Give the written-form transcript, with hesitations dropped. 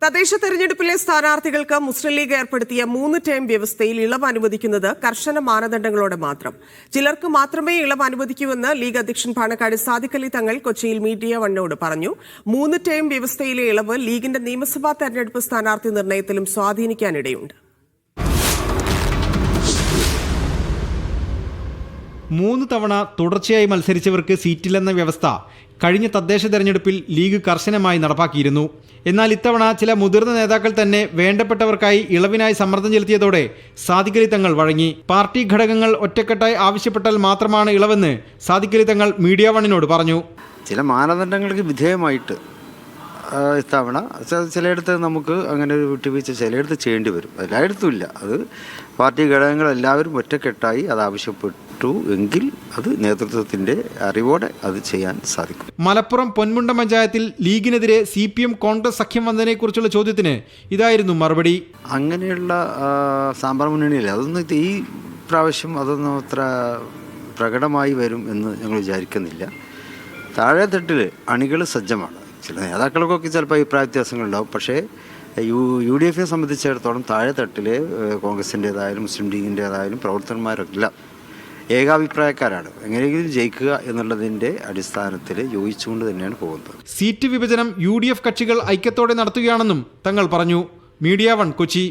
തദ്ദേശ തെരഞ്ഞെടുപ്പിലെ സ്ഥാനാർത്ഥികൾക്ക് മുസ്ലിം ലീഗ് ഏർപ്പെടുത്തിയ 3 ടേം വ്യവസ്ഥയിൽ ഇളവ് അനുവദിക്കുന്നത് കർശന മാനദണ്ഡങ്ങളോടെ മാത്രം. ചിലർക്ക് മാത്രമേ ഇളവ് അനുവദിക്കൂവെന്ന് ലീഗ് അധ്യക്ഷൻ പാണക്കാട് സാദിഖ് അലി തങ്ങൾ കൊച്ചിയിൽ മീഡിയ വണ്ണോട് പറഞ്ഞു. 3 ടേം വ്യവസ്ഥയിലെ ഇളവ് ലീഗിന്റെ നിയമസഭാ തെരഞ്ഞെടുപ്പ് സ്ഥാനാർത്ഥി നിർണയത്തിലും സ്വാധീനിക്കാനിടയുണ്ട്. 3 തവണ തുടർച്ചയായി മത്സരിച്ചവർക്ക് സീറ്റില്ലെന്ന വ്യവസ്ഥ കഴിഞ്ഞ തദ്ദേശ തെരഞ്ഞെടുപ്പിൽ ലീഗ് കർശനമായി നടപ്പാക്കിയിരുന്നു. എന്നാൽ ഇത്തവണ ചില മുതിർന്ന നേതാക്കൾ തന്നെ വേണ്ടപ്പെട്ടവർക്കായി ഇളവിനായി സമ്മർദ്ദം ചെലുത്തിയതോടെ സാദിഖ് അലി തങ്ങൾ വഴങ്ങി. പാർട്ടി ഘടകങ്ങൾ ഒറ്റക്കെട്ടായി ആവശ്യപ്പെട്ടാൽ മാത്രമാണ് ഇളവെന്ന് സാദിഖ് അലി തങ്ങൾ മീഡിയ വണ്ണിനോട് പറഞ്ഞു. ചില മാനദണ്ഡങ്ങൾക്ക് വിധേയമായിട്ട് ഇത്തവണ ചിലയിടത്ത് നമുക്ക് അങ്ങനെ ഒരു വിട്ടുവീഴ്ച ചിലയിടത്ത് ചെയ്യേണ്ടി വരും. എല്ലായിടത്തും ഇല്ല. അത് പാർട്ടി ഘടകങ്ങൾ എല്ലാവരും ഒറ്റക്കെട്ടായി അത് ആവശ്യപ്പെട്ടു എങ്കിൽ അത് നേതൃത്വത്തിൻ്റെ അറിവോടെ അത് ചെയ്യാൻ സാധിക്കും. മലപ്പുറം പൊന്മുണ്ട പഞ്ചായത്തിൽ ലീഗിനെതിരെ CPM കോൺഗ്രസ് സഖ്യം വന്നതിനെക്കുറിച്ചുള്ള ചോദ്യത്തിന് ഇതായിരുന്നു മറുപടി. അങ്ങനെയുള്ള സാമ്പാർ മുന്നണിയില്ല. അതൊന്നും ഈ പ്രാവശ്യം അതൊന്നും അത്ര പ്രകടമായി വരും എന്ന് ഞങ്ങൾ വിചാരിക്കുന്നില്ല. താഴെത്തട്ടിൽ അണികൾ സജ്ജമാണ്. ചില നേതാക്കൾക്കൊക്കെ ചിലപ്പോൾ അഭിപ്രായ വ്യത്യാസങ്ങളുണ്ടാവും. പക്ഷേ UDF സംബന്ധിച്ചിടത്തോളം താഴെത്തട്ടിൽ കോൺഗ്രസിൻ്റേതായാലും മുസ്ലിം ലീഗിൻ്റേതായാലും പ്രവർത്തകന്മാരെല്ലാം ഏകാഭിപ്രായക്കാരാണ്. എങ്ങനെയെങ്കിലും ജയിക്കുക എന്നുള്ളതിൻ്റെ അടിസ്ഥാനത്തിൽ യോജിച്ചുകൊണ്ട് തന്നെയാണ് പോകുന്നത്. സീറ്റ് വിഭജനം UDF കക്ഷികൾ ഐക്യത്തോടെ നടത്തുകയാണെന്നും തങ്ങൾ പറഞ്ഞു. Media one, Kochi.